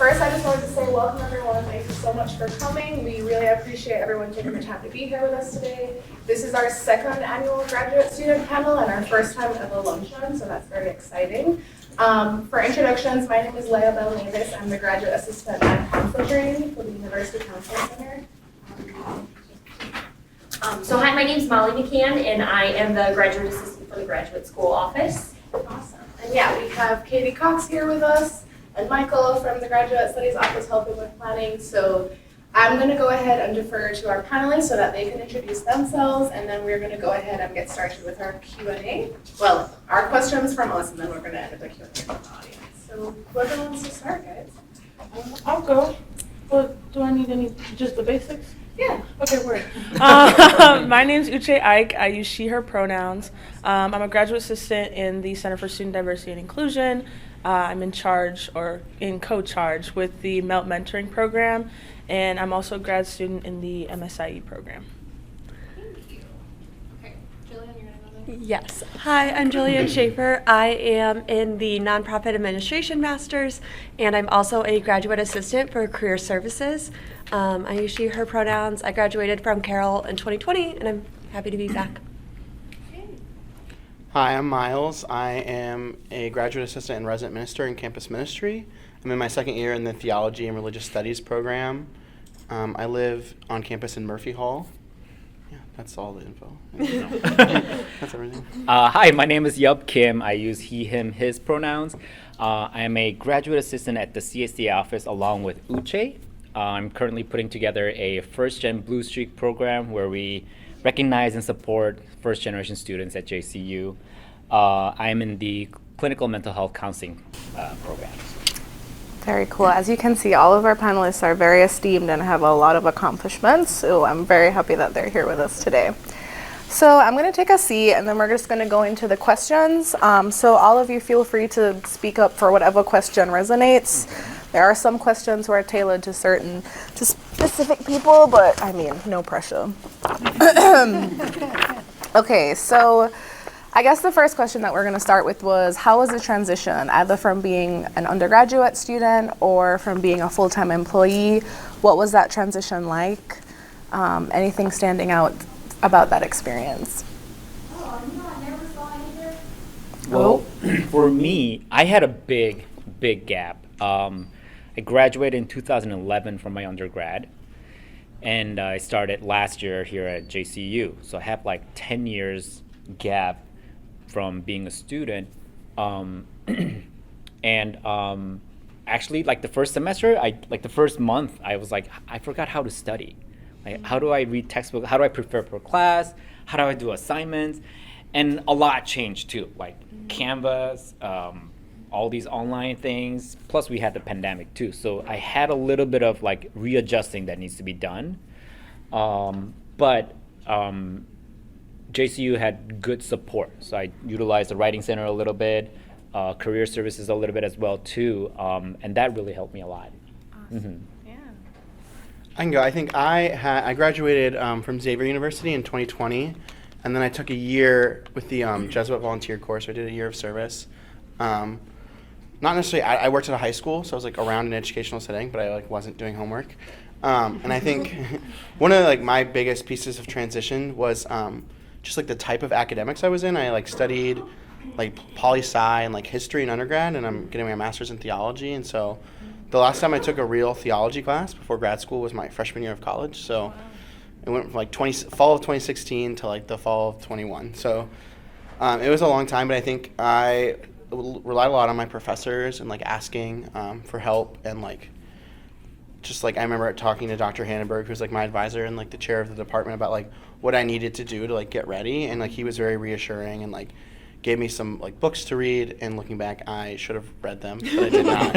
First, I just wanted to say welcome everyone. Thank you so much for coming. We really appreciate everyone taking the time to be here with us today. This is our second annual graduate student panel and our first time at the luncheon, so that's very exciting. For introductions, my name is Leah Bell-Navis. I'm the graduate assistant at council training for the University Counseling Center. So hi, my name is Molly McCann, and I am the graduate assistant for the Graduate School office. Awesome. And yeah, we have Katie Cox here with us and Michael from the Graduate Studies office helping with planning. So I'm going to go ahead and defer to our panelists so that they can introduce themselves, and then we're going to go ahead and get started with our Q&A. Well, our questions from us, and then we're going to end with the Q&A from the audience. So whoever wants to start, guys. I'll go. But do I need just the basics? Yeah. Okay, word. My name's Uchechukwu Ike. I use she, her pronouns. I'm a graduate assistant in the Center for Student Diversity and Inclusion. I'm in charge, or in co-charge, with the MELT mentoring program, and I'm also a grad student in the MSIE program. Thank you. Okay, Jillian, you're going to go next? Yes. Hi, I'm Jillian Schaefer. I am in the Nonprofit Administration Masters, and I'm also a graduate assistant for Career Services. I use she, her pronouns. I graduated from Carroll in 2020, and I'm happy to be back. Hi, I'm Miles. I am a graduate assistant and resident minister in campus ministry. I'm in my second year in the Theology and Religious Studies program. I live on campus in Murphy Hall. Yeah, that's all the info. That's everything. Hi, my name is Yub Kim. I use he, him, his pronouns. I am a graduate assistant at the CSD office along with Uche. I'm currently putting together a first-gen Blue Streak program where we recognize and support first-generation students at JCU. I am in the clinical mental health counseling program. Very cool. As you can see, all of our panelists are very esteemed and have a lot of accomplishments, so I'm very happy that they're here with us today. So I'm going to take a seat, and then we're just going to go into the questions. So all of you feel free to speak up for whatever question resonates. There are some questions who are tailored to specific people, but I mean, no pressure. Okay, so I guess the first question that we're going to start with was, how was the transition, either from being an undergraduate student or from being a full-time employee? What was that transition like? Anything standing out about that experience? Well, for me, I had a big gap. I graduated in 2011 from my undergrad, and I started last year here at JCU. So I have like 10 years gap from being a student. Actually, like the first semester, the first month, I was like, I forgot how to study. Like, how do I read textbooks? How do I prepare for class? How do I do assignments? And a lot changed too, like Canvas, all these online things. Plus we had the pandemic too. So I had a little bit of like readjusting that needs to be done. But JCU had good support. So I utilized the Writing Center a little bit, Career Services a little bit as well too. And that really helped me a lot. Awesome. Mm-hmm. Yeah. I can go. I think I graduated from Xavier University in 2020, and then I took a year with the Jesuit volunteer course. I did a year of service. Not necessarily, I worked at a high school, so I was like around an educational setting, but I like wasn't doing homework. And I think one of like my biggest pieces of transition was just like the type of academics I was in. I like studied like poli-sci and like history in undergrad, and I'm getting my master's in theology. And so the last time I took a real theology class before grad school was my freshman year of college. So it went from like fall of 2016 to like the fall of 21. So it was a long time, but I think I relied a lot on my professors and like asking for help, and like just like I remember talking to Dr. Hannenberg, who's like my advisor and like the chair of the department, about like what I needed to do to like get ready, and like he was very reassuring and like gave me some like books to read, and looking back I should have read them, but I did not.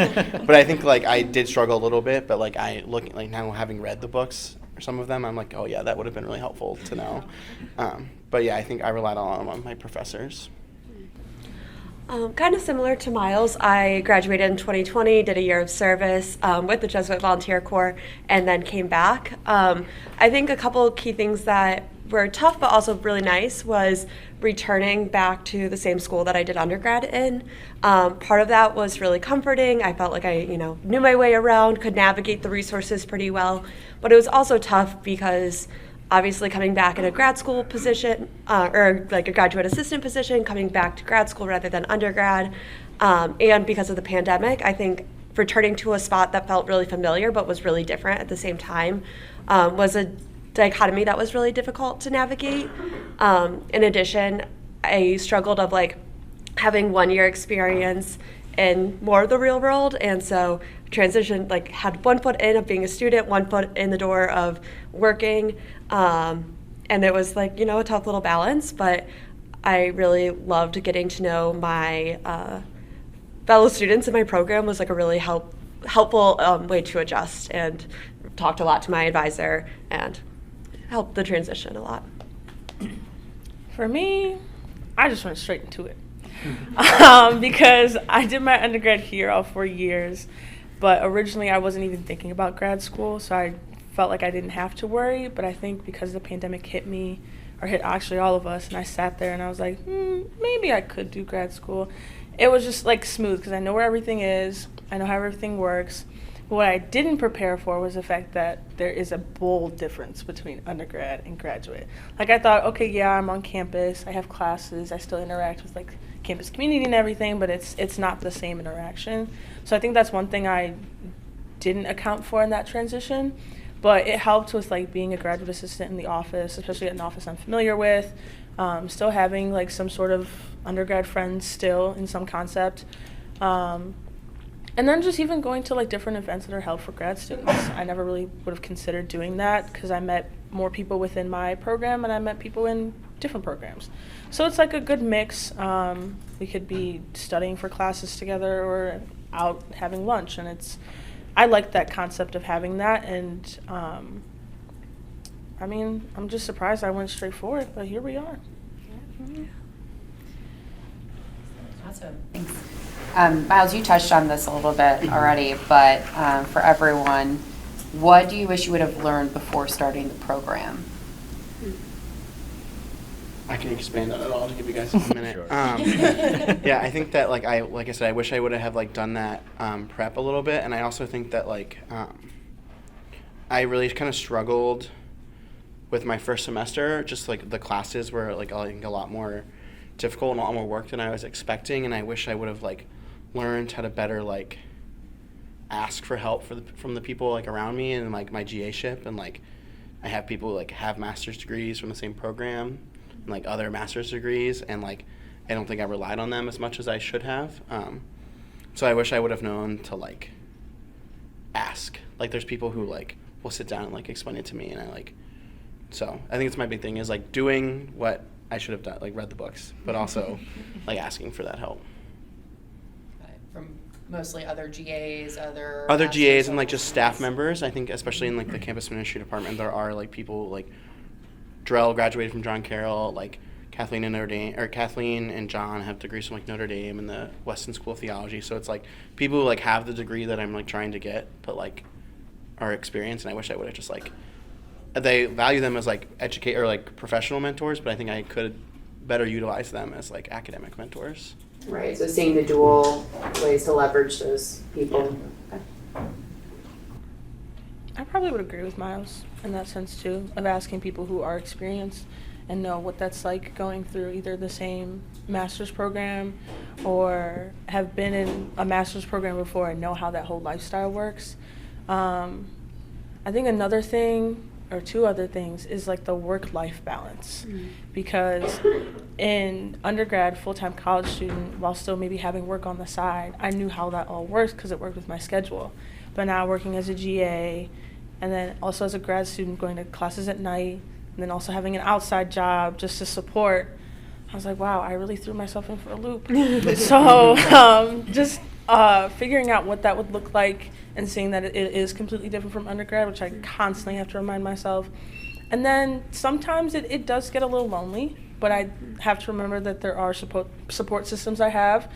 But I think like I did struggle a little bit, but like now having read the books or some of them, I'm like, oh yeah, that would have been really helpful to know. But yeah, I think I relied a lot on my professors. Kind of similar to Miles, I graduated in 2020, did a year of service with the Jesuit Volunteer Corps, and then came back. I think a couple of key things that were tough but also really nice was returning back to the same school that I did undergrad in. Part of that was really comforting. I felt like I, knew my way around, could navigate the resources pretty well. But it was also tough because obviously coming back in a grad school position, or like a graduate assistant position, coming back to grad school rather than undergrad, and because of the pandemic, I think returning to a spot that felt really familiar but was really different at the same time was a dichotomy that was really difficult to navigate. In addition, I struggled of like having 1 year experience in more of the real world, and so transitioned, like had 1 foot in of being a student, 1 foot in the door of working, and it was like, a tough little balance, but I really loved getting to know my fellow students in my program. Was like a really helpful way to adjust, and talked a lot to my advisor and helped the transition a lot. For me, I just went straight into it. Because I did my undergrad here all 4 years, but originally I wasn't even thinking about grad school, so I felt like I didn't have to worry. But I think because the pandemic hit me, or hit actually all of us, and I sat there and I was like, maybe I could do grad school. It was just like smooth because I know where everything is, I know how everything works. But what I didn't prepare for was the fact that there is a bold difference between undergrad and graduate. Like I thought, okay, yeah, I'm on campus, I have classes, I still interact with like campus community and everything, but it's not the same interaction. So I think that's one thing I didn't account for in that transition. But it helped with like being a graduate assistant in the office, especially at an office I'm familiar with, still having like some sort of undergrad friends still in some concept. And then just even going to like different events that are held for grad students. I never really would have considered doing that because I met more people within my program and I met people in different programs. So it's like a good mix. We could be studying for classes together or out having lunch, and I like that concept of having that. And I'm just surprised I went straight for it, but here we are. Awesome, thanks. Miles, you touched on this a little bit already, but for everyone, what do you wish you would have learned before starting the program? I can expand on it all to give you guys a minute. Sure. Yeah, I think that like I said, I wish I would have like done that prep a little bit, and I also think that like I really kind of struggled with my first semester. Just like the classes were like I think a lot more difficult and a lot more work than I was expecting, and I wish I would have like learned how to better like ask for help from the people like around me and like my GA-ship, and like I have people like have master's degrees from the same program and like other master's degrees, and like I don't think I relied on them as much as I should have. So I wish I would have known to like ask. Like there's people who like will sit down and like explain it to me, and so I think it's my big thing is like doing what I should have done, like read the books, but also like asking for that help. From mostly other GAs, other GAs and like just staff members. I think especially in like the campus ministry department, there are like people like Drell graduated from John Carroll, like Kathleen and John have degrees from like Notre Dame and the Weston School of Theology. So it's like people who like have the degree that I'm like trying to get, but like are experienced, and I wish I would have just like they value them as like educate or like professional mentors, but I think I could better utilize them as like academic mentors. Right, so seeing the dual ways to leverage those people. Yeah. I probably would agree with Miles in that sense too, of asking people who are experienced and know what that's like going through either the same master's program or have been in a master's program before and know how that whole lifestyle works. I think another thing or two other things is like the work-life balance, because in undergrad, full-time college student, while still maybe having work on the side, I knew how that all works because it worked with my schedule. But now working as a GA and then also as a grad student going to classes at night and then also having an outside job just to support, I was like, wow, I really threw myself in for a loop. So just figuring out what that would look like and seeing that it is completely different from undergrad, which I constantly have to remind myself. And then sometimes it does get a little lonely, but I have to remember that there are support systems I have,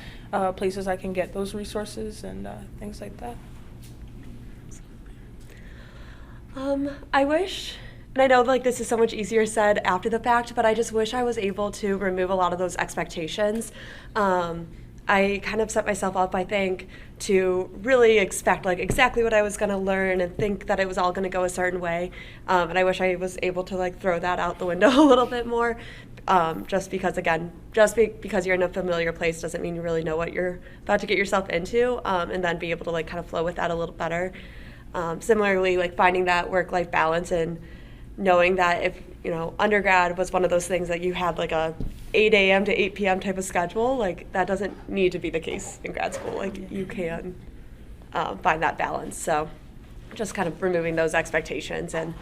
places I can get those resources and things like that. I wish and I know like this is so much easier said after the fact, but I just wish I was able to remove a lot of those expectations. I kind of set myself up, I think, to really expect like exactly what I was going to learn and think that it was all going to go a certain way. And I wish I was able to like throw that out the window a little bit more. Just because, again, because you're in a familiar place doesn't mean you really know what you're about to get yourself into, and then be able to like kind of flow with that a little better. Similarly, like finding that work-life balance and knowing that if, undergrad was one of those things that you had like a 8 a.m. to 8 p.m. type of schedule, like that doesn't need to be the case in grad school. Like you can find that balance. So just kind of removing those expectations and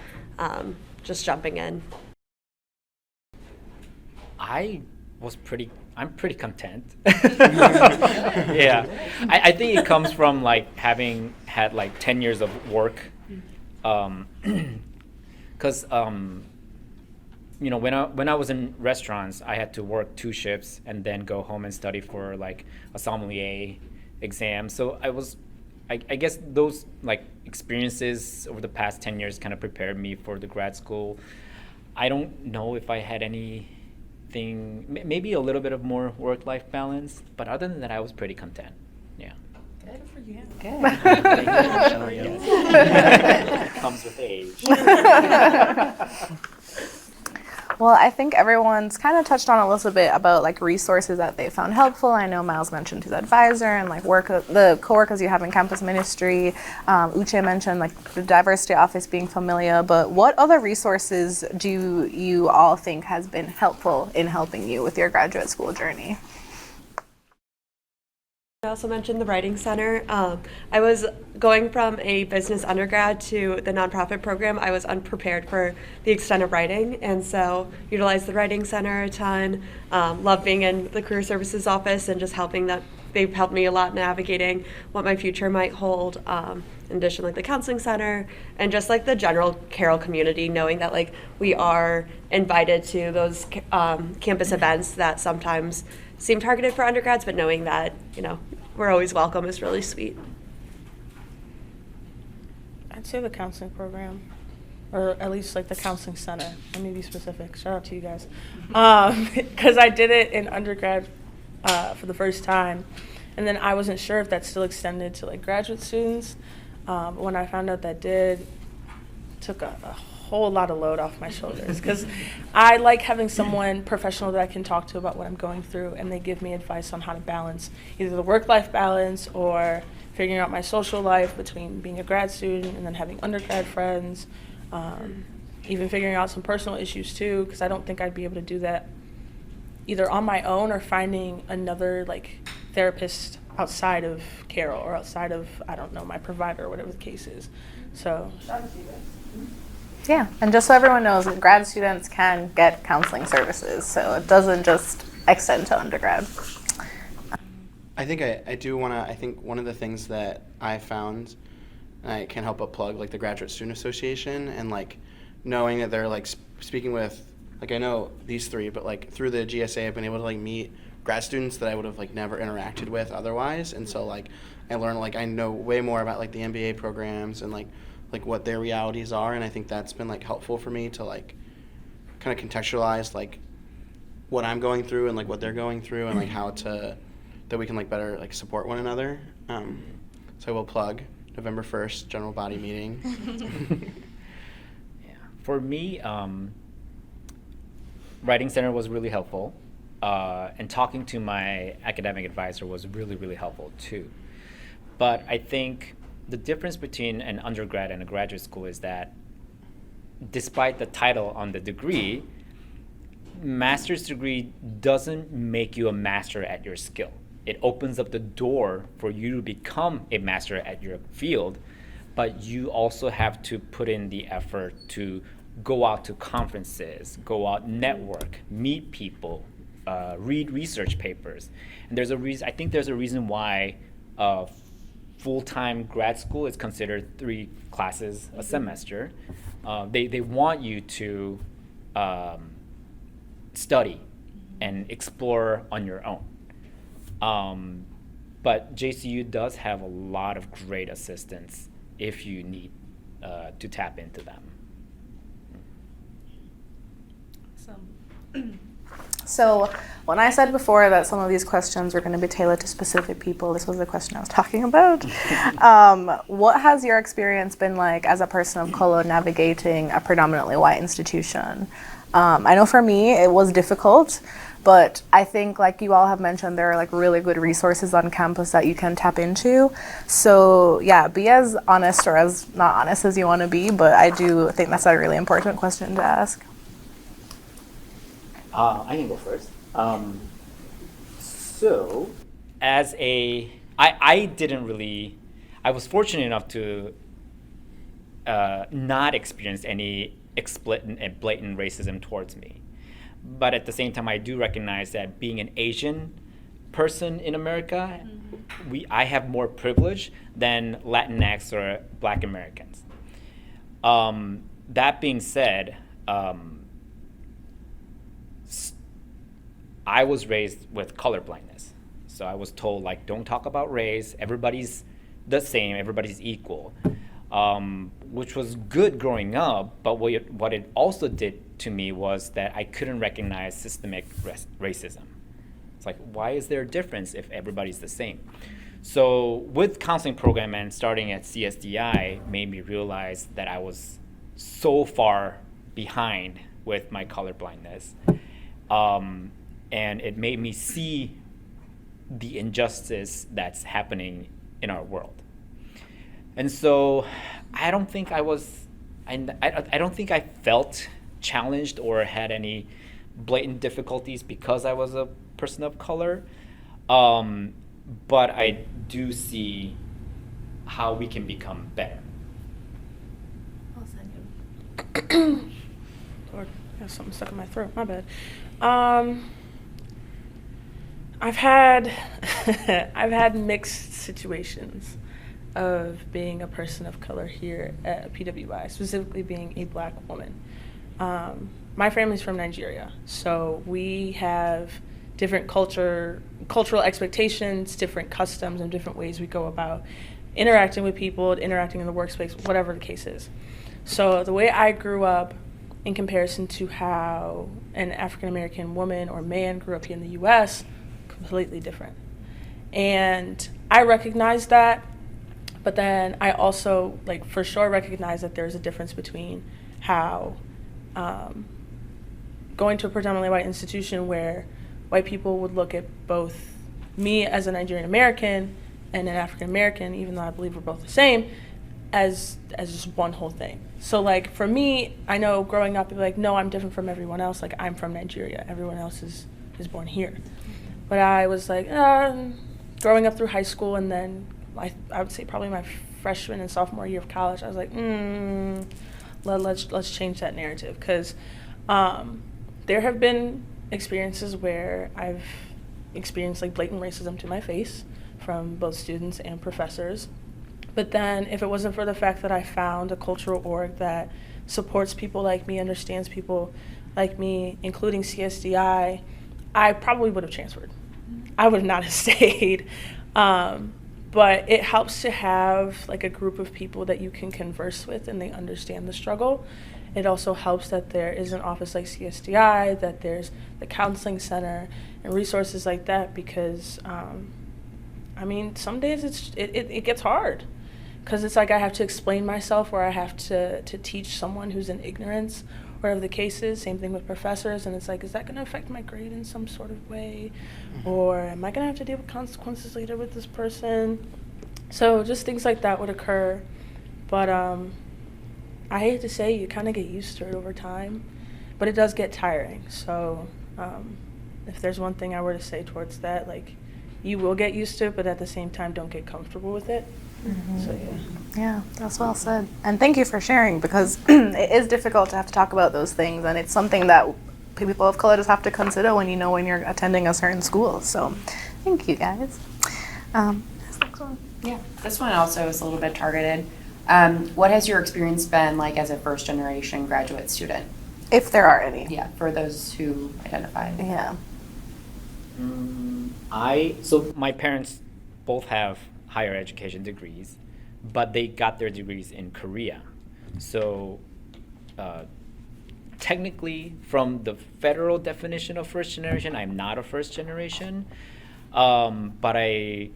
just jumping in. I'm pretty content. Yeah, I think it comes from like having had like 10 years of work, because when I was in restaurants, I had to work 2 shifts and then go home and study for like a sommelier exam. So I guess those like experiences over the past 10 years kind of prepared me for the grad school. I don't know if I had anything, maybe a little bit of more work-life balance, but other than that, I was pretty content. Yeah. Good for you. Comes with age. Well, I think everyone's kind of touched on a little bit about like resources that they found helpful. I know Miles mentioned his advisor and like the coworkers you have in campus ministry. Uche mentioned like the diversity office being familiar, but what other resources do you all think has been helpful in helping you with your graduate school journey? I also mentioned the Writing Center. I was going from a business undergrad to the nonprofit program. I was unprepared for the extent of writing, and so utilized the Writing Center a ton. Love being in the Career Services office and just helping that. They've helped me a lot navigating what my future might hold. In addition, like the Counseling Center and just like the general Carroll community, knowing that like we are invited to those campus events that sometimes seem targeted for undergrads, but knowing that, we're always welcome is really sweet. I'd say the counseling program, or at least like the counseling center. Let me be specific. Shout out to you guys. Because I did it in undergrad for the first time, and then I wasn't sure if that still extended to like graduate students. But when I found out that did, took a whole lot of load off my shoulders, because I like having someone professional that I can talk to about what I'm going through, and they give me advice on how to balance either the work-life balance or figuring out my social life between being a grad student and then having undergrad friends, even figuring out some personal issues too, because I don't think I'd be able to do that either on my own or finding another like therapist outside of Carroll or outside of, I don't know, my provider or whatever the case is. So Yeah, and just so everyone knows, grad students can get counseling services, so it doesn't just extend to undergrad. I think I do want to, I think one of the things that I found, and I can't help but plug, like the Graduate Student Association, and like knowing that they're like speaking with, like I know these 3, but like through the GSA I've been able to like meet grad students that I would have like never interacted with otherwise, and so like I learned, like I know way more about like the MBA programs and like what their realities are, and I think that's been like helpful for me to like kind of contextualize like what I'm going through and like what they're going through, and like how to that we can like better like support one another. So I will plug November 1st general body meeting. Yeah, for me, Writing Center was really helpful, and talking to my academic advisor was really, really helpful too. But I think the difference between an undergrad and a graduate school is that despite the title on the degree, master's degree doesn't make you a master at your skill. It opens up the door for you to become a master at your field, but you also have to put in the effort to go out to conferences, go out, network, meet people, read research papers. And there's a reason, I think there's a reason why full-time grad school is considered 3 classes a semester. They want you to study and explore on your own. But JCU does have a lot of great assistants if you need to tap into them. Awesome. So when I said before that some of these questions were going to be tailored to specific people, this was the question I was talking about. What has your experience been like as a person of color navigating a predominantly white institution? I know for me it was difficult, but I think, like you all have mentioned, there are like really good resources on campus that you can tap into. So yeah, be as honest or as not honest as you want to be, but I do think that's a really important question to ask. I can go first. So, I didn't really, I was fortunate enough to not experience any explicit and blatant racism towards me. But at the same time, I do recognize that being an Asian person in America, I have more privilege than Latinx or Black Americans. That being said, I was raised with color blindness. So I was told, like, don't talk about race. Everybody's the same. Everybody's equal, which was good growing up. But what it also did to me was that I couldn't recognize systemic racism. It's like, why is there a difference if everybody's the same? So with counseling program and starting at CSDI made me realize that I was so far behind with my color blindness. And it made me see the injustice that's happening in our world. And so I don't think I don't think I felt challenged or had any blatant difficulties because I was a person of color. But I do see how we can become better. Lord, I have something stuck in my throat. My bad. I've had mixed situations of being a person of color here at PWI, specifically being a Black woman. My family's from Nigeria, so we have different cultural expectations, different customs, and different ways we go about interacting with people, interacting in the workspace, whatever the case is. So the way I grew up in comparison to how an African American woman or man grew up here in the US, completely different. And I recognize that, but then I also, like, for sure recognize that there's a difference between how going to a predominantly white institution where white people would look at both me as a Nigerian American and an African American, even though I believe we're both the same, as just one whole thing. So, like, for me, I know growing up, like, no, I'm different from everyone else. Like, I'm from Nigeria. Everyone else is born here. But I was like, growing up through high school, and then I would say probably my freshman and sophomore year of college, I was like, let's change that narrative, because there have been experiences where I've experienced, like, blatant racism to my face from both students and professors. But then if it wasn't for the fact that I found a cultural org that supports people like me, understands people like me, including CSDI, I probably would have transferred. I would not have stayed. But it helps to have, like, a group of people that you can converse with and they understand the struggle. It also helps that there is an office like CSDI, that there's the counseling center and resources like that, because I mean, some days it gets hard, because it's like I have to explain myself, or I have to teach someone who's in ignorance, whatever the case is. Same thing with professors, and it's like, is that going to affect my grade in some sort of way? Or am I going to have to deal with consequences later with this person? So just things like that would occur. But I hate to say, you kind of get used to it over time, but it does get tiring. So if there's one thing I were to say towards that, like, you will get used to it, but at the same time, don't get comfortable with it. So Yeah, that's well said. And thank you for sharing, because it is difficult to have to talk about those things, and it's something that people of color just have to consider when you're attending a certain school. So thank you, guys. Yeah, this one also is a little bit targeted. What has your experience been like as a first-generation graduate student? If there are any. Yeah, for those who identify. Yeah. So my parents both have higher education degrees, but they got their degrees in Korea. So technically, from the federal definition of first generation, I'm not a first generation, but I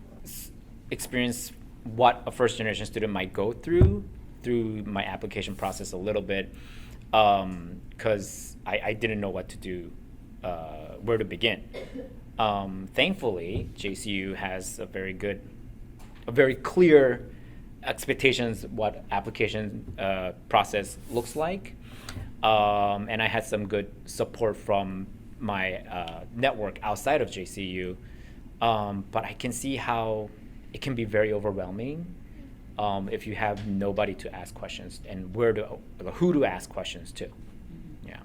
experienced what a first generation student might go through my application process a little bit, because I didn't know what to do, where to begin. Thankfully, JCU has a very clear expectations what application process looks like, and I had some good support from my network outside of JCU, but I can see how it can be very overwhelming if you have nobody to ask questions and who to ask questions to. Yeah.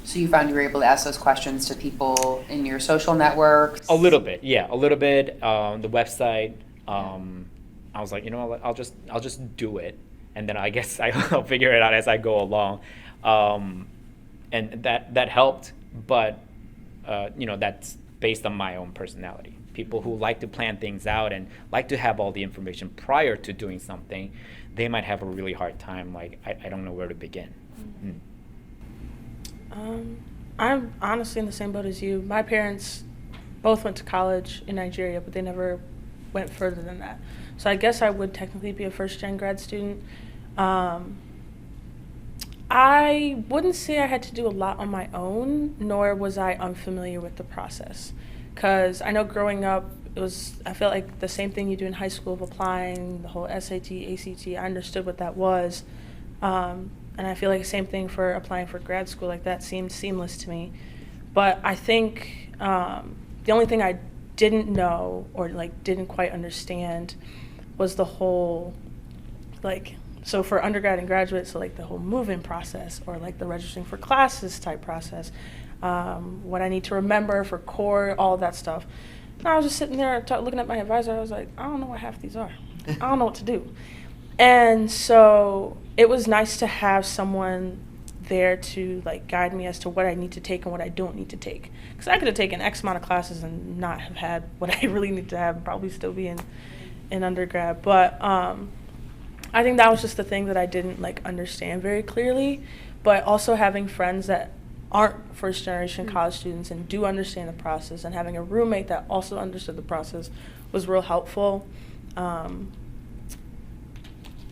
So you found you were able to ask those questions to people in your social networks? A little bit, yeah, a little bit. The website. I was like, you know, I'll just do it, and then I guess I'll figure it out as I go along, and that helped. But that's based on my own personality. People who like to plan things out and like to have all the information prior to doing something, they might have a really hard time. Like, I don't know where to begin. I'm honestly in the same boat as you. My parents both went to college in Nigeria, but they never went further than that. So I guess I would technically be a first-gen grad student. I wouldn't say I had to do a lot on my own, nor was I unfamiliar with the process. Because I know growing up, I felt like the same thing you do in high school of applying, the whole SAT, ACT, I understood what that was. And I feel like the same thing for applying for grad school, like that seemed seamless to me. But I think the only thing I didn't know or like didn't quite understand was the whole, like, so for undergrad and graduate, so like the whole move-in process or like the registering for classes type process, what I need to remember for core, all of that stuff. And I was just sitting there looking at my advisor. I was like, I don't know what half these are. I don't know what to do. And so it was nice to have someone there to like guide me as to what I need to take and what I don't need to take. Because I could have taken X amount of classes and not have had what I really need to have and probably still be in undergrad. But I think that was just the thing that I didn't like understand very clearly. But also having friends that aren't first generation college students and do understand the process, and having a roommate that also understood the process was real helpful. I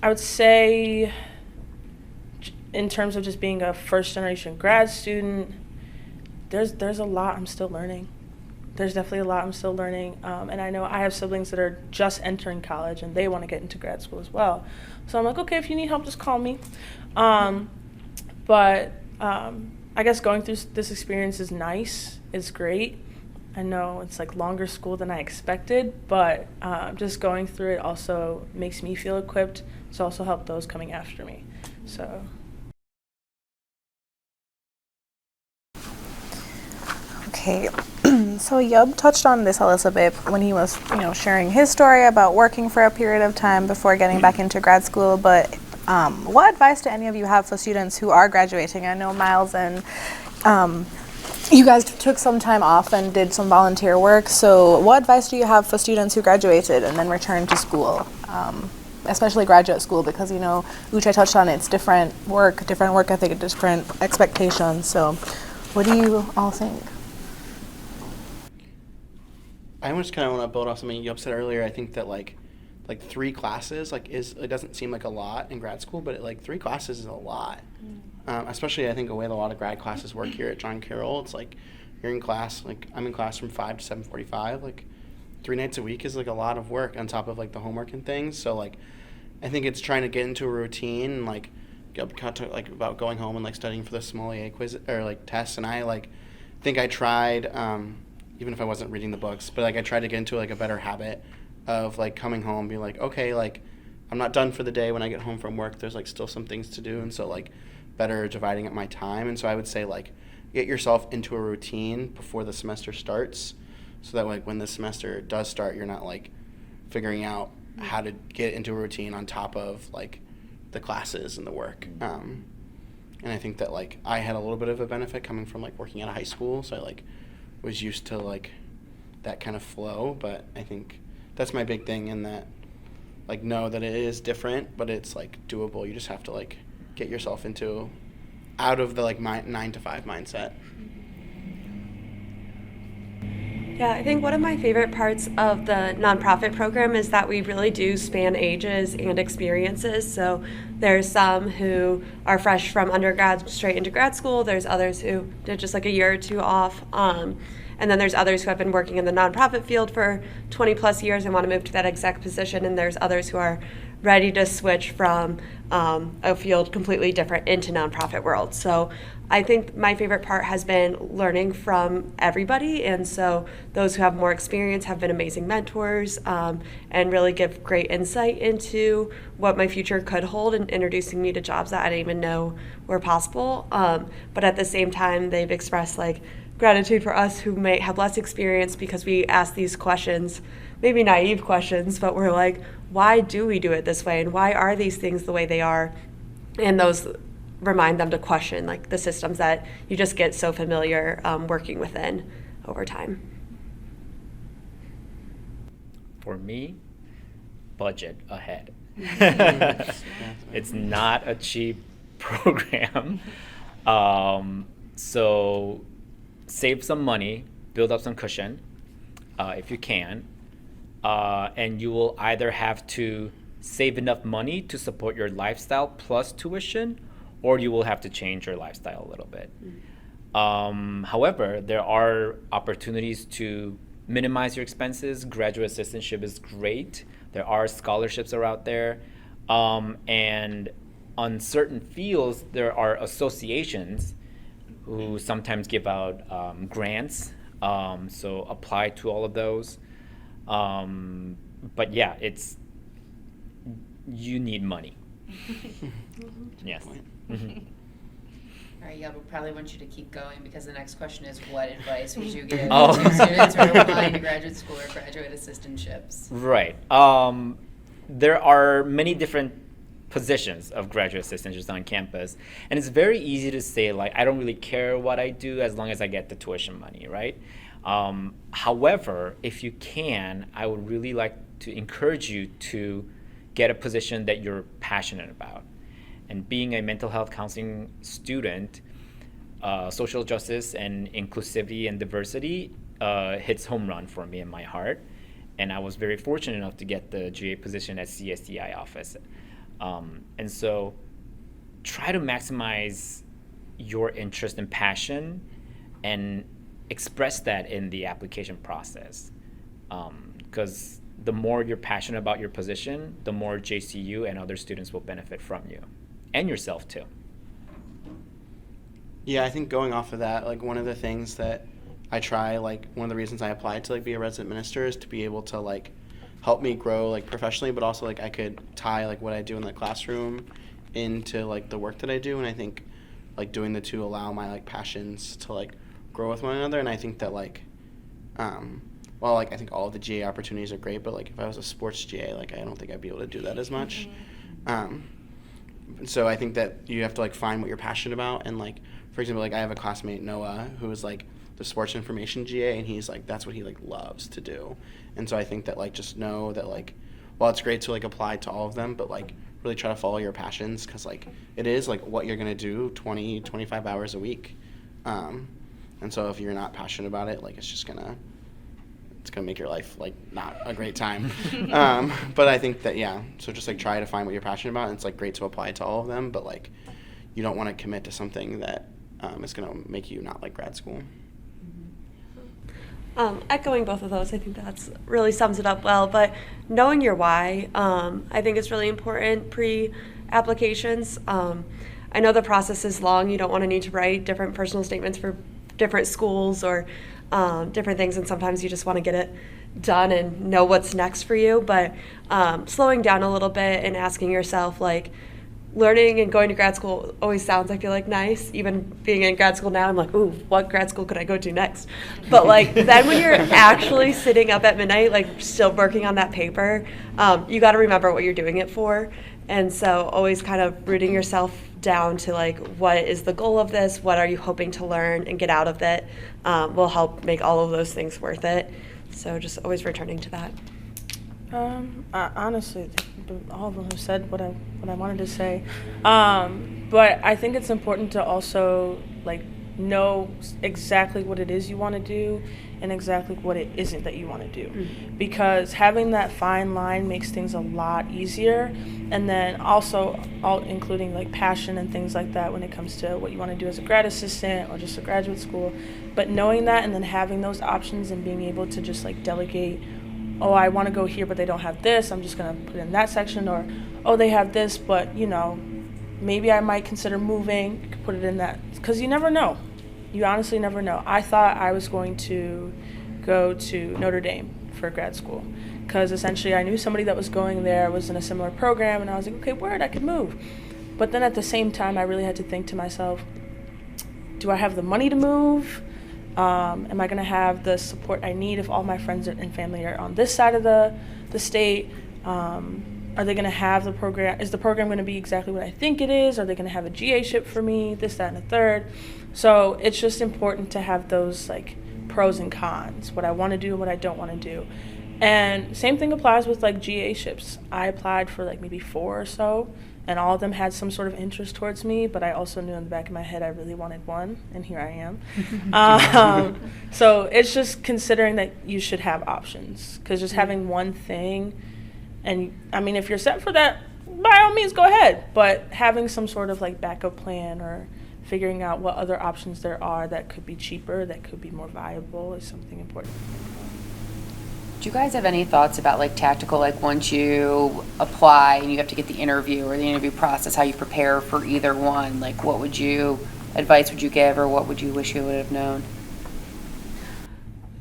would say in terms of just being a first generation grad student, there's a lot I'm still learning. There's definitely a lot I'm still learning. And I know I have siblings that are just entering college and they want to get into grad school as well. So I'm like, okay, if you need help, just call me. But I guess going through this experience is nice. It's great. I know it's like longer school than I expected, but just going through it also makes me feel equipped to also help those coming after me. So. Okay, so Yub touched on this a little bit when he was, sharing his story about working for a period of time before getting back into grad school. But what advice do any of you have for students who are graduating? I know Miles and you guys took some time off and did some volunteer work. So what advice do you have for students who graduated and then returned to school, especially graduate school? Because, Uche touched on it, it's different work ethic, different expectations. So what do you all think? I just kind of want to build off something you said earlier. I think that like 3 classes it doesn't seem like a lot in grad school, but 3 classes is a lot. Especially I think the way a lot of grad classes work here at John Carroll. It's like you're in class, I'm in class from 5 to 7:45. 3 nights a week is a lot of work on top of the homework and things. So I think it's trying to get into a routine and about going home and studying for the sommelier quiz or tests. And I think I tried. Even if I wasn't reading the books, but I tried to get into a better habit of coming home, being okay, I'm not done for the day when I get home from work. There's still some things to do, and so better dividing up my time. And so I would say get yourself into a routine before the semester starts, so that when the semester does start, you're not figuring out how to get into a routine on top of the classes and the work. And I think that I had a little bit of a benefit coming from working at a high school, so I was used to that kind of flow. But I think that's my big thing, in that know that it is different, but it's doable. You just have to get yourself into out of the like 9 to 5 mindset. Yeah, I think one of my favorite parts of the nonprofit program is that we really do span ages and experiences. So there's some who are fresh from undergrad straight into grad school. There's others who did just like a year or two off. And then there's others who have been working in the nonprofit field for 20 plus years and want to move to that exec position. And there's others who are ready to switch from a field completely different into nonprofit world. So I think my favorite part has been learning from everybody, and so those who have more experience have been amazing mentors and really give great insight into what my future could hold and introducing me to jobs that I didn't even know were possible. But at the same time, they've expressed like gratitude for us who may have less experience because we ask these questions, maybe naive questions, but we're like, why do we do it this way, and why are these things the way they are? And those remind them to question like the systems that you just get so familiar working within over time. For me, budget ahead. It's not a cheap program. So save some money, build up some cushion if you can, and you will either have to save enough money to support your lifestyle plus tuition, or you will have to change your lifestyle a little bit. However, there are opportunities to minimize your expenses. Graduate assistantship is great. There are scholarships out there. And on certain fields, there are associations who sometimes give out grants. So apply to all of those. But yeah, you need money. Yes. Mm-hmm. All right, yeah, we'll probably want you to keep going because the next question is, what advice would you give Oh. to students who are applying to graduate school or graduate assistantships? Right. There are many different positions of graduate assistantships on campus, and it's very easy to say, like, I don't really care what I do as long as I get the tuition money, right? However, if you can, I would really like to encourage you to get a position that you're passionate about. And being a mental health counseling student, social justice and inclusivity and diversity hits home run for me in my heart. And I was very fortunate enough to get the GA position at CSDI office. And so try to maximize your interest and passion and express that in the application process. Because the more you're passionate about your position, the more JCU and other students will benefit from you. And yourself too. Yeah, I think going off of that, like one of the things that I try, like one of the reasons I applied to like be a resident minister is to be able to like help me grow like professionally, but also like I could tie like what I do in the classroom into like the work that I do. And I think like doing the two allow my like passions to like grow with one another. And I think that like, well, like I think all of the GA opportunities are great, but like if I was a sports GA, like I don't think I'd be able to do that as much. So I think that you have to like find what you're passionate about, and like for example, like I have a classmate Noah who is like the sports information GA, and he's like that's what he like loves to do. And so I think that like just know that like while it's great to like apply to all of them, but like really try to follow your passions, because like it is like what you're gonna do 20-25 hours a week, and so if you're not passionate about it, like it's gonna make your life like not a great time. But I think that so just like try to find what you're passionate about, and it's like great to apply to all of them, but like you don't want to commit to something that is going to make you not like grad school. Echoing both of those, I think that's really sums it up well, but knowing your why, I think is really important pre-applications. I know the process is long. You don't want to need to write different personal statements for different schools or different things, and sometimes you just want to get it done and know what's next for you. But slowing down a little bit and asking yourself, like, learning and going to grad school always sounds, I feel like, nice. Even being in grad school now, I'm like, ooh, what grad school could I go to next? But like then when you're actually sitting up at midnight, like still working on that paper, you got to remember what you're doing it for. And so always kind of rooting yourself down to like, what is the goal of this? What are you hoping to learn and get out of it? Will help make all of those things worth it. So just always returning to that. Honestly, all of them have said what I wanted to say. But I think it's important to also like know exactly what it is you want to do and exactly what it isn't that you want to do, because having that fine line makes things a lot easier. And then also all including like passion and things like that when it comes to what you want to do as a grad assistant or just a graduate school. But knowing that and then having those options and being able to just like delegate, oh, I want to go here, but they don't have this, I'm just going to put it in that section. Or, oh, they have this, but, you know, maybe I might consider moving, put it in that. Because you never know. You honestly never know. I thought I was going to go to Notre Dame for grad school because essentially I knew somebody that was going there, was in a similar program, and I was like, okay, word, I could move. But then at the same time, I really had to think to myself, do I have the money to move? Am I going to have the support I need if all my friends and family are on this side of the state? Are they going to have the program? Is the program going to be exactly what I think it is? Are they going to have a GA-ship for me? This, that, and a third. So it's just important to have those like pros and cons, what I want to do and what I don't want to do. And same thing applies with like GA-ships. I applied for like maybe 4 or so, and all of them had some sort of interest towards me, but I also knew in the back of my head I really wanted one, and here I am. So it's just considering that you should have options, because just having one thing, and I mean, if you're set for that, by all means, go ahead, but having some sort of like backup plan or figuring out what other options there are that could be cheaper, that could be more viable is something important. Do you guys have any thoughts about like tactical, like once you apply and you have to get the interview or the interview process, how you prepare for either one? Like what advice would you give, or what would you wish you would have known?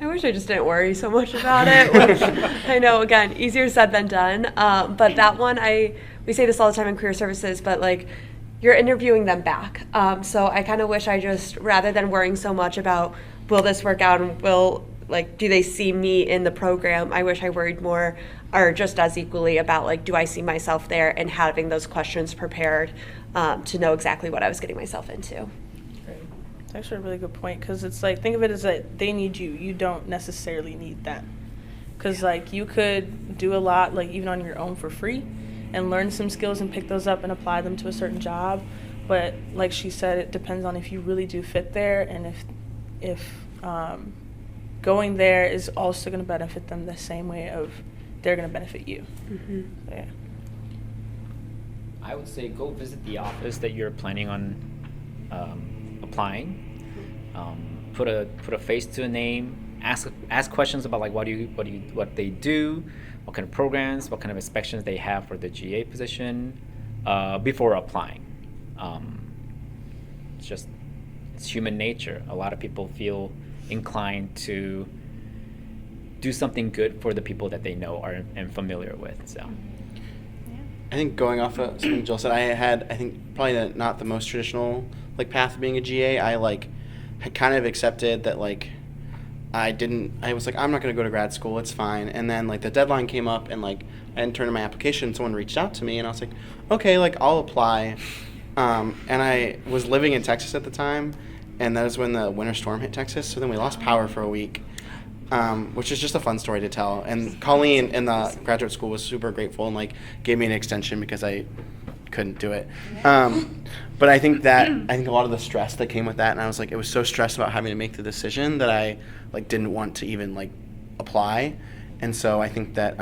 I wish I just didn't worry so much about it, which I know, again, easier said than done. But that one, we say this all the time in career services, but like you're interviewing them back. So I kind of wish I just, rather than worrying so much about will this work out and do they see me in the program, I wish I worried more, or just as equally about like, do I see myself there, and having those questions prepared to know exactly what I was getting myself into. It's actually a really good point, because it's like, think of it as that they need you. You don't necessarily need them. Because like you could do a lot like even on your own for free and learn some skills and pick those up and apply them to a certain job. But like she said, it depends on if you really do fit there, and if going there is also going to benefit them the same way of they're going to benefit you. Mm-hmm. So, yeah. I would say go visit the office that you're planning on applying. Put a face to a name. Ask questions about like what they do, what kind of programs, what kind of inspections they have for the GA position before applying. It's human nature. A lot of people feel inclined to do something good for the people that they know and familiar with. So, I think going off of something Jill said, I think probably not the most traditional like path of being a GA. I like had kind of accepted that like I was like, I'm not going to go to grad school, it's fine. And then like the deadline came up and like I hadn't turned in my application, someone reached out to me and I was like, okay, like I'll apply. And I was living in Texas at the time, and that was when the winter storm hit Texas, so then we lost power for a week, which is just a fun story to tell. And Colleen in the graduate school was super grateful and like gave me an extension because I couldn't do it. But I think a lot of the stress that came with that, and I was like, it was so stressed about having to make the decision that I like didn't want to even like apply. And so I think that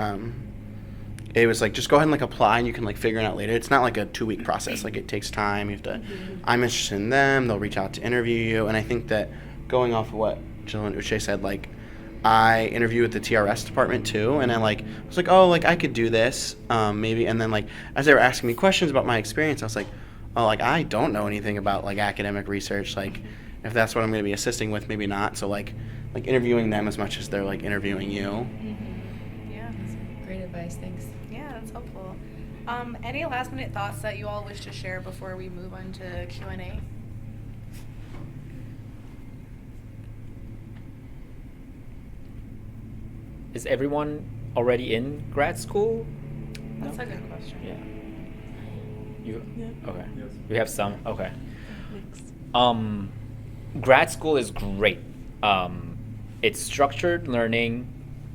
it was like, just go ahead and like apply, and you can like figure it out later. It's not like a 2-week process. Like it takes time. You have to, I'm interested in them. They'll reach out to interview you. And I think that going off of what Jillian and Uche said, like I interviewed with the TRS department too. And I was like, oh, like I could do this maybe. And then like, as they were asking me questions about my experience, I was like, oh, like I don't know anything about like academic research. Like if that's what I'm going to be assisting with, maybe not. So like interviewing them as much as they're like interviewing you. Mm-hmm. Yeah, that's great advice. Thanks. Yeah, that's helpful. Any last minute thoughts that you all wish to share before we move on to Q&A? is everyone already in grad school? That's a good question. Yeah. Okay. Yes. You have some. Okay. Grad school is great. It's structured learning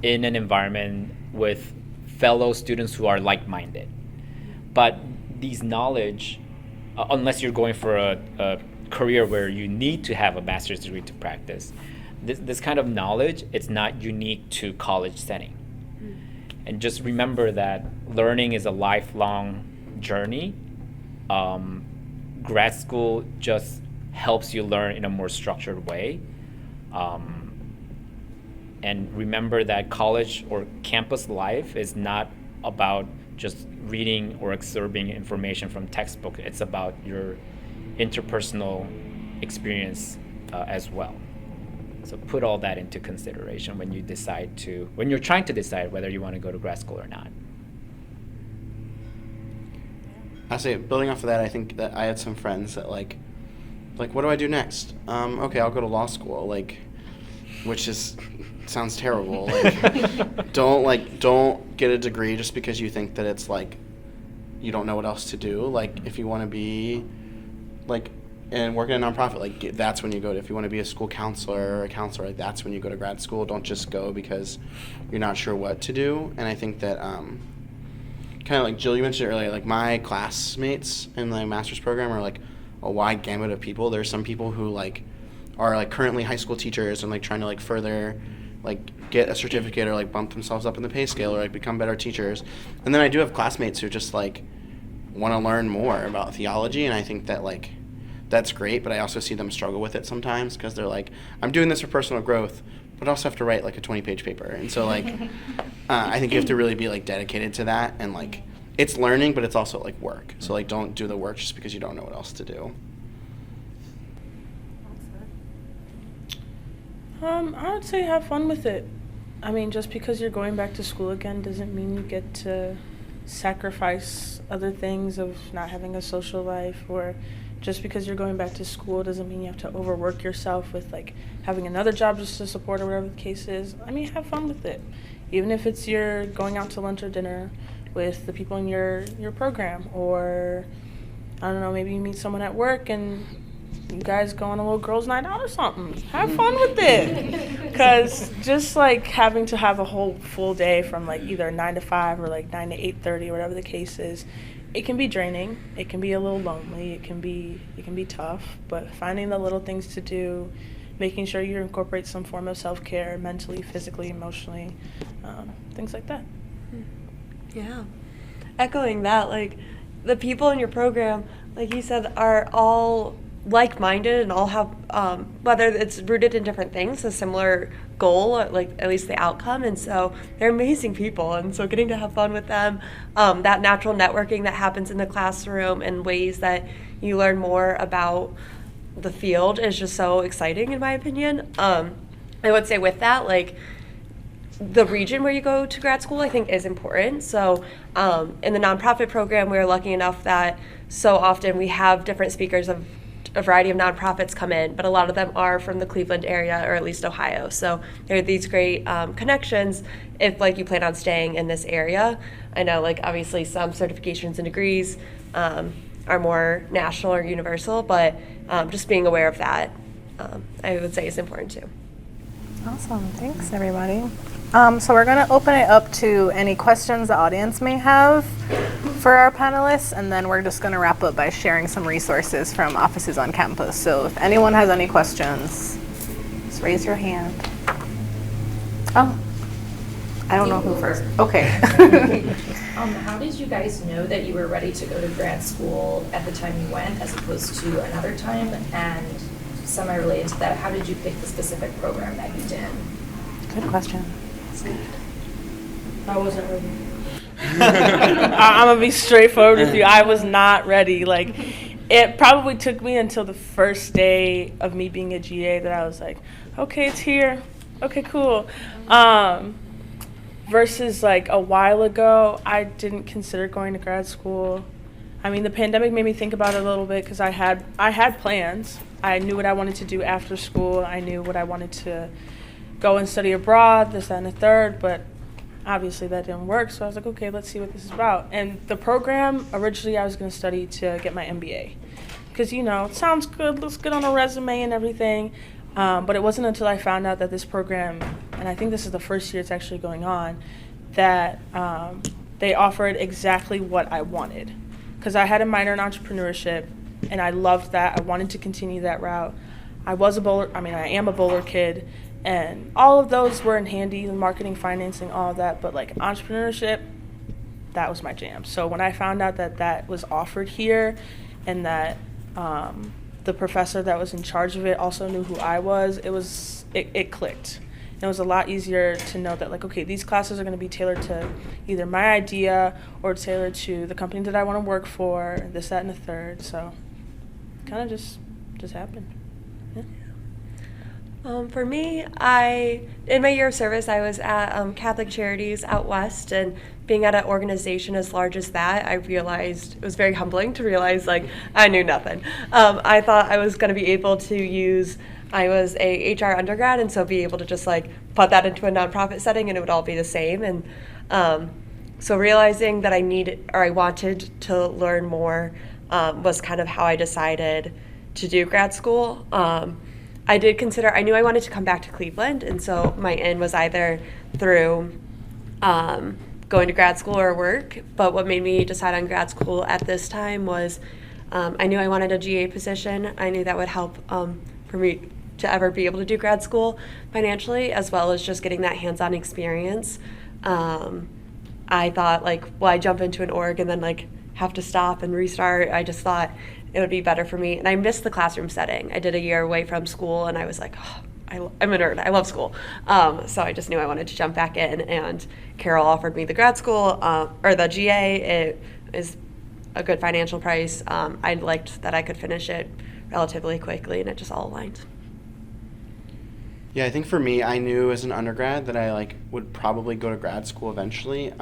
in an environment with fellow students who are like-minded. But these knowledge, unless you're going for a career where you need to have a master's degree to practice, this kind of knowledge, it's not unique to college setting. And just remember that learning is a lifelong journey. Grad school just helps you learn in a more structured way. And remember that college or campus life is not about just reading or absorbing information from textbook. It's about your interpersonal experience as well. So put all that into consideration when you're trying to decide whether you want to go to grad school or not. I say, building off of that, I think that I had some friends that like, what do I do next? Okay, I'll go to law school, which sounds terrible. Don't get a degree just because you think that it's you don't know what else to do. If you want to be and work in a nonprofit, that's when you go to. If you want to be a school counselor or a counselor, that's when you go to grad school. Don't just go because you're not sure what to do. And I think that kind of like Jill, you mentioned earlier, my classmates in my master's program are a wide gamut of people. There's some people who are currently high school teachers and trying to further get a certificate or bump themselves up in the pay scale or become better teachers. And then I do have classmates who just want to learn more about theology, and I think that that's great, but I also see them struggle with it sometimes because they're I'm doing this for personal growth, but I also have to write a 20-page paper. And so I think you have to really be dedicated to that, and it's learning, but it's also work. So don't do the work just because you don't know what else to do. I would say have fun with it. I mean, just because you're going back to school again doesn't mean you get to sacrifice other things of not having a social life, or just because you're going back to school doesn't mean you have to overwork yourself with having another job just to support or whatever the case is. I mean, have fun with it. Even if it's you're going out to lunch or dinner with the people in your program, or I don't know, maybe you meet someone at work and you guys go on a little girls' night out or something. Have fun with it. Because just having to have a whole full day from either 9 to 5 or 9 to 8:30 or whatever the case is, it can be draining. It can be a little lonely. It can be tough. But finding the little things to do, making sure you incorporate some form of self-care, mentally, physically, emotionally, things like that. Yeah. Echoing that, the people in your program, like you said, are all like-minded and all have, whether it's rooted in different things, a similar goal, at least the outcome. And so they're amazing people. And so getting to have fun with them, that natural networking that happens in the classroom and ways that you learn more about the field is just so exciting, in my opinion. I would say with that, the region where you go to grad school, I think, is important. So in the nonprofit program, we're lucky enough that so often we have different speakers of a variety of nonprofits come in, but a lot of them are from the Cleveland area, or at least Ohio. So there are these great connections if you plan on staying in this area. I know obviously some certifications and degrees are more national or universal, but just being aware of that, I would say, is important too. Awesome. Thanks, everybody. So we're going to open it up to any questions the audience may have for our panelists, and then we're just going to wrap up by sharing some resources from offices on campus. So if anyone has any questions, just raise your hand. Oh, I don't know who first. Okay. How did you guys know that you were ready to go to grad school at the time you went as opposed to another time? And semi-related to that, how did you pick the specific program that you did? Good question. I wasn't ready. I'm gonna be straightforward with you. I was not ready. It probably took me until the first day of me being a GA that I was okay, it's here. Okay, cool. Versus a while ago, I didn't consider going to grad school. I mean, the pandemic made me think about it a little bit because I had plans. I knew what I wanted to do after school. I knew what I wanted to go and study abroad, this, that, and the third, but obviously that didn't work. So I was okay, let's see what this is about. And the program, originally I was going to study to get my MBA because, it sounds good, looks good on a resume and everything. But it wasn't until I found out that this program, and I think this is the first year it's actually going on, that they offered exactly what I wanted. Because I had a minor in entrepreneurship, and I loved that. I wanted to continue that route. I am a bowler kid, and all of those were in handy, marketing, financing, all of that, but like entrepreneurship, that was my jam. So when I found out that that was offered here, and that the professor that was in charge of it also knew who I was, it clicked. And it was a lot easier to know that, like, okay, these classes are going to be tailored to either my idea or tailored to the company that I want to work for, this, that, and the third. So kind of just happened. Yeah. For me, in my year of service, I was at Catholic Charities out west, and being at an organization as large as that, I realized it was very humbling to realize, like, I knew nothing. I thought I was going to be able to I was a HR undergrad, and so be able to just like put that into a nonprofit setting and it would all be the same. And so realizing that I wanted to learn more was kind of how I decided to do grad school. I knew I wanted to come back to Cleveland, and so my in was either through going to grad school or work. But what made me decide on grad school at this time was I knew I wanted a GA position. I knew that would help for me to ever be able to do grad school financially, as well as just getting that hands-on experience. I thought, like, I jump into an org and then like have to stop and restart. I just thought it would be better for me. And I missed the classroom setting. I did a year away from school, and I was like, I'm a nerd. I love school. So I just knew I wanted to jump back in, and Carroll offered me the grad school, or the GA. It is a good financial price. I liked that I could finish it relatively quickly, and it just all aligned. Yeah, I think for me, I knew as an undergrad that I would probably go to grad school eventually.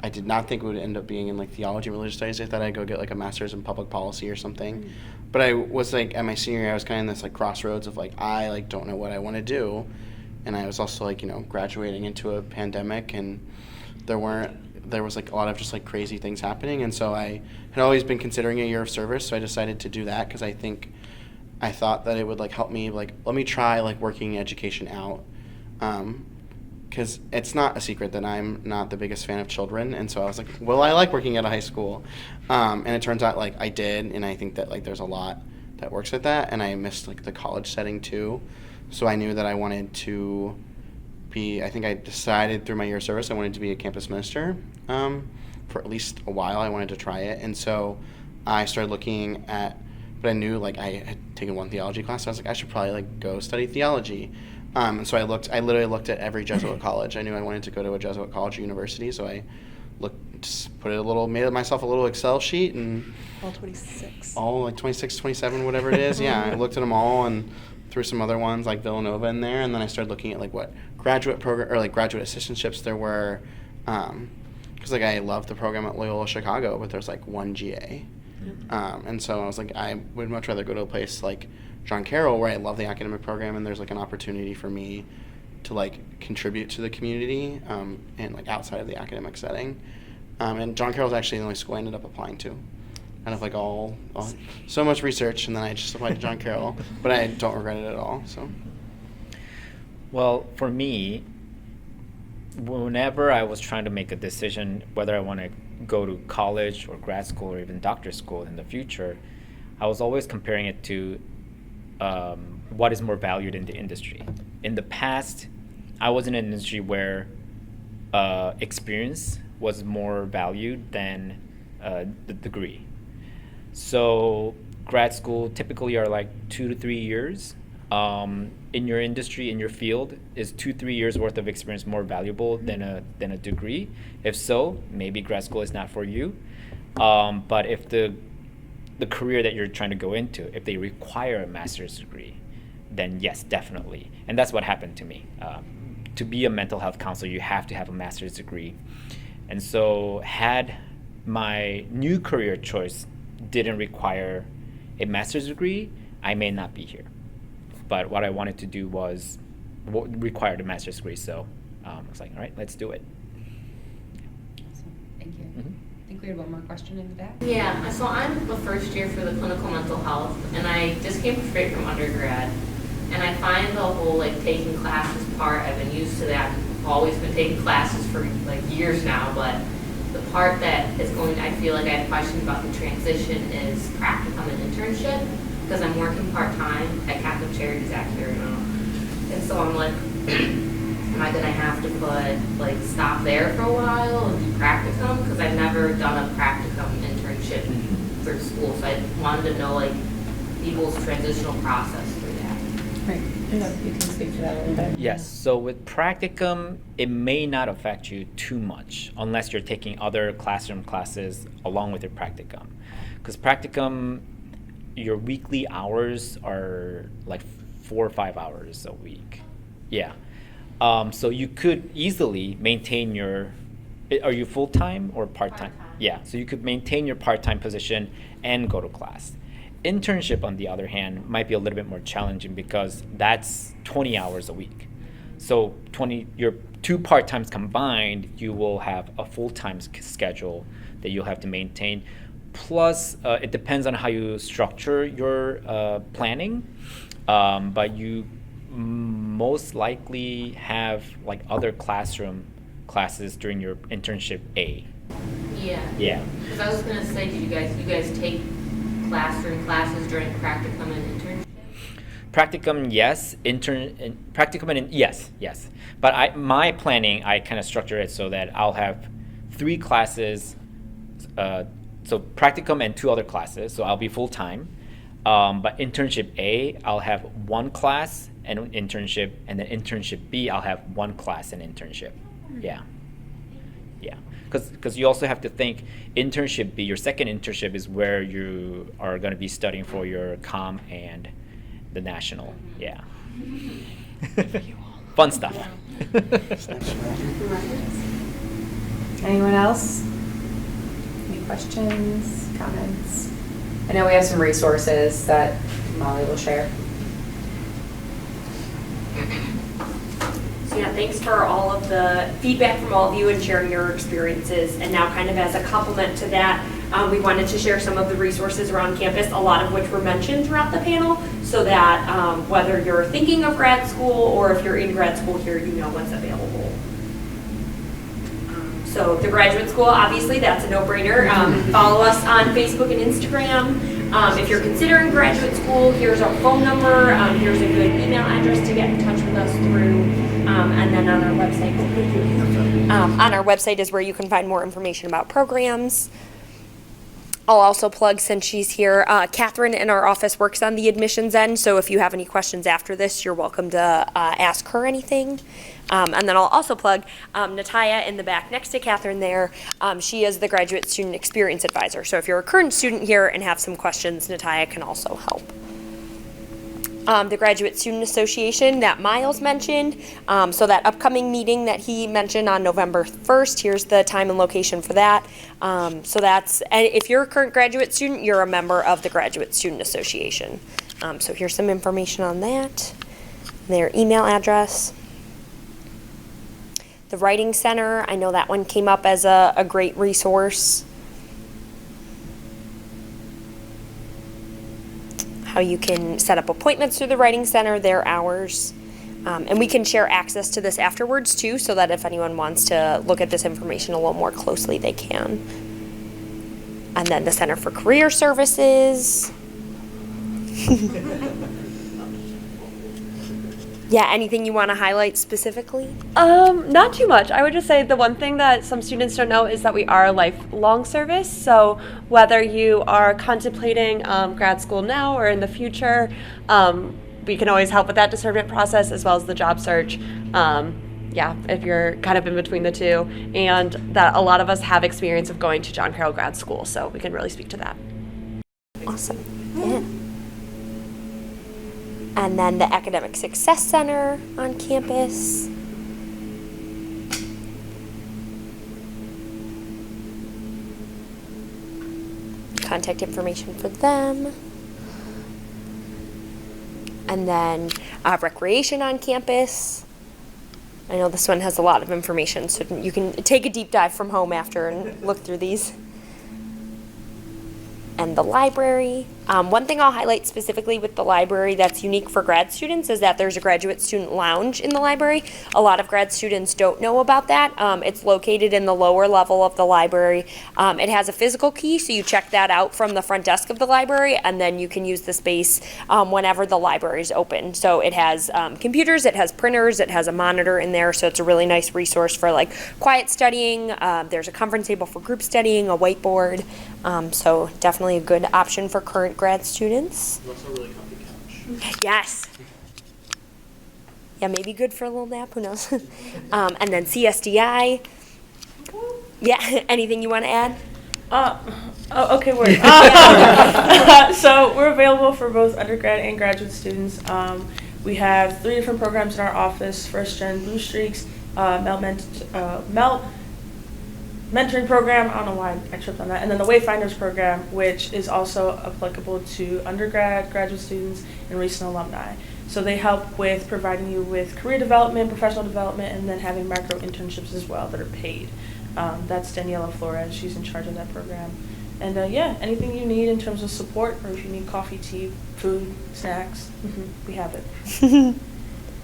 I did not think it would end up being in theology and religious studies. I thought I'd go get a master's in public policy or something. Mm-hmm. But I was at my senior year, I was kind of in this crossroads of I don't know what I want to do, and I was also graduating into a pandemic, and there was a lot of just crazy things happening, and so I had always been considering a year of service. So I decided to do that because I thought that it would help me let me try working education out, because it's not a secret that I'm not the biggest fan of children, and so I was well, I like working at a high school, and it turns out I did, and I think that there's a lot that works at that, and I missed the college setting too, so I knew that I wanted to be. I think I decided through my year of service I wanted to be a campus minister for at least a while. I wanted to try it, and so I started looking at. But I knew I had taken one theology class, so I was I should probably go study theology. And so I literally looked at every Jesuit college. I knew I wanted to go to a Jesuit college or university, so I made myself a little Excel sheet and All 26. All 26, 27, whatever it is. Yeah, I looked at them all and threw some other ones like Villanova in there, and then I started looking at what graduate program or graduate assistantships there were, because I loved the program at Loyola Chicago, but there's one GA. And so I was I would much rather go to a place like John Carroll, where I love the academic program and there's an opportunity for me to contribute to the community and outside of the academic setting. And John Carroll's actually the only school I ended up applying to. Kind of all so much research, and then I just applied to John Carroll, but I don't regret it at all. So, well, for me, whenever I was trying to make a decision whether I want to go to college or grad school or even doctor school in the future, I was always comparing it to what is more valued in the industry. In the past, I was in an industry where experience was more valued than the degree. So grad school typically are 2 to 3 years. In your industry, in your field, is 2-3 years worth of experience more valuable than a degree? If so, maybe grad school is not for you. But if the career that you're trying to go into, if they require a master's degree, then yes, definitely. And that's what happened to me. To be a mental health counselor, you have to have a master's degree. And so had my new career choice didn't require a master's degree, I may not be here. But what I wanted to do was required a master's degree, so I was all right, let's do it. Awesome. Thank you. Mm-hmm. I think we had one more question in the back. Yeah, so I'm the first year for the clinical mental health, and I just came straight from undergrad. And I find the whole taking classes part, I've been used to that always been taking classes for like years now, but the part that is going, I feel like I have questions about the transition is practicum and internship, because I'm working part-time at Catholic Charities actually right now. And so I'm like, am I gonna have to stop there for a while and do practicum? Because I've never done a practicum internship for school, so I wanted to know like people's transitional process through that. Right. You can speak to that a little bit. Yes, so with practicum, it may not affect you too much unless you're taking other classroom classes along with your practicum. Because practicum, your weekly hours are like 4 or 5 hours a week. Yeah. So you could easily maintain are you full-time or part-time? Yeah, so you could maintain your part-time position and go to class. Internship, on the other hand, might be a little bit more challenging because that's 20 hours a week. So your 2 part-times combined, you will have a full-time schedule that you'll have to maintain. Plus, it depends on how you structure your planning, but you most likely have like other classroom classes during your internship A. Yeah. Yeah. Because I was gonna say, do you guys take classroom classes during practicum and internship? Practicum, yes. Yes. But my planning, I kind of structure it so that I'll have 3 classes, so practicum and 2 other classes, so I'll be full-time. But internship A, I'll have 1 class and an internship, and then internship B, I'll have 1 class and internship. Yeah. Because you also have to think internship B, your second internship is where you are going to be studying for your comm and the national. Yeah. Fun stuff. Anyone else? Any questions, comments? I know we have some resources that Molly will share. So yeah, thanks for all of the feedback from all of you and sharing your experiences. And now kind of as a complement to that, we wanted to share some of the resources around campus, a lot of which were mentioned throughout the panel, so that whether you're thinking of grad school or if you're in grad school here, you know what's available. So the graduate school, obviously, that's a no-brainer. Follow us on Facebook and Instagram. If you're considering graduate school, here's our phone number. Here's a good email address to get in touch with us through. And then on our website is where you can find more information about programs. I'll also plug, since she's here, Catherine in our office works on the admissions end, so if you have any questions after this, you're welcome to ask her anything. And then I'll also plug Natalia in the back next to Catherine there. She is the Graduate Student Experience Advisor, so if you're a current student here and have some questions, Natalia can also help. The Graduate Student Association that Miles mentioned, so that upcoming meeting that he mentioned on November 1st, here's the time and location for that. So that's, and if you're a current graduate student, you're a member of the Graduate Student Association. So here's some information on that, their email address. The Writing Center, I know that one came up as a great resource. How you can set up appointments through the Writing Center, their hours. And we can share access to this afterwards too, so that if anyone wants to look at this information a little more closely, they can. And then the Center for Career Services. Yeah, anything you want to highlight specifically? Not too much. I would just say the one thing that some students don't know is that we are a lifelong service. So whether you are contemplating grad school now or in the future, we can always help with that discernment process as well as the job search. Yeah, if you're kind of in between the two. And that a lot of us have experience of going to John Carroll Grad School, so we can really speak to that. Awesome. Yeah. And then the Academic Success Center on campus. Contact information for them. And then recreation on campus. I know this one has a lot of information, so you can take a deep dive from home after and look through these. And the library. One thing I'll highlight specifically with the library that's unique for grad students is that there's a graduate student lounge in the library. A lot of grad students don't know about that. It's located in the lower level of the library. It has a physical key, so you check that out from the front desk of the library, and then you can use the space whenever the library is open. So it has computers, it has printers, it has a monitor in there, so it's a really nice resource for like quiet studying. There's a conference table for group studying, a whiteboard, so definitely a good option for current grad students. Also a really comfy couch. Yes. Yeah, maybe good for a little nap, who knows? And then CSDI. Yeah, anything you want to add? Okay, word. So we're available for both undergrad and graduate students. We have 3 different programs in our office: First Gen Blue Streaks, mentoring program, I don't know why I tripped on that, and then the Wayfinders program, which is also applicable to undergrad, graduate students, and recent alumni. So they help with providing you with career development, professional development, and then having micro internships as well that are paid. That's Daniela Flores, she's in charge of that program. And yeah, anything you need in terms of support, or if you need coffee, tea, food, snacks, we have it.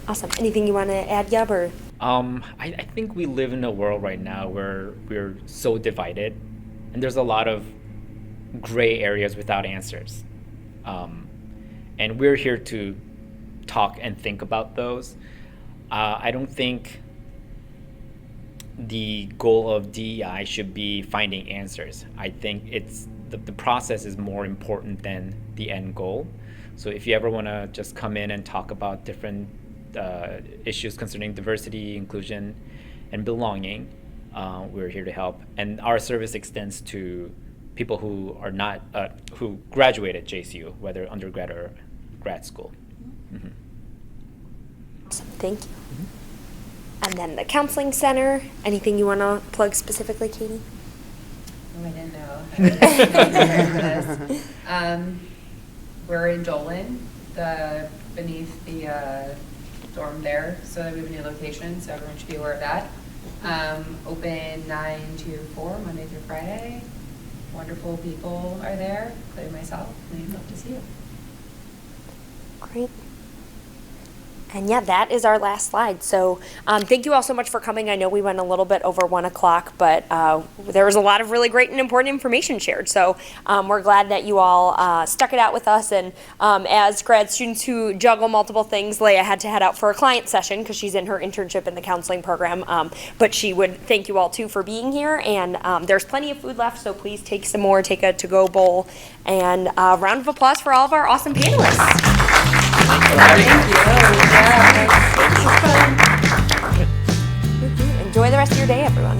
Awesome. Anything you want to add, Yub, or? I think we live in a world right now where we're so divided, and there's a lot of gray areas without answers. And we're here to talk and think about those. I don't think the goal of DEI should be finding answers. I think it's the process is more important than the end goal. So if you ever want to just come in and talk about different issues concerning diversity, inclusion, and belonging, we're here to help. And our service extends to people who are not who graduated JCU, whether undergrad or grad school. Mm-hmm. Awesome. Thank you. And then the counseling center. Anything you want to plug specifically, Katie? Oh, I didn't know. We're in Dolan, beneath the dorm there, so we have a new location, so everyone should be aware of that. Open 9 to 4, Monday through Friday. Wonderful people are there, including myself, and I'd love to see you. Great. And yeah, that is our last slide. So thank you all so much for coming. I know we went a little bit over 1 o'clock, but there was a lot of really great and important information shared. So we're glad that you all stuck it out with us. And as grad students who juggle multiple things, Leia had to head out for a client session because she's in her internship in the counseling program. But she would thank you all too for being here. And there's plenty of food left, so please take some more, take a to-go bowl. And a round of applause for all of our awesome panelists. Thank you. Yeah. Enjoy the rest of your day, everyone.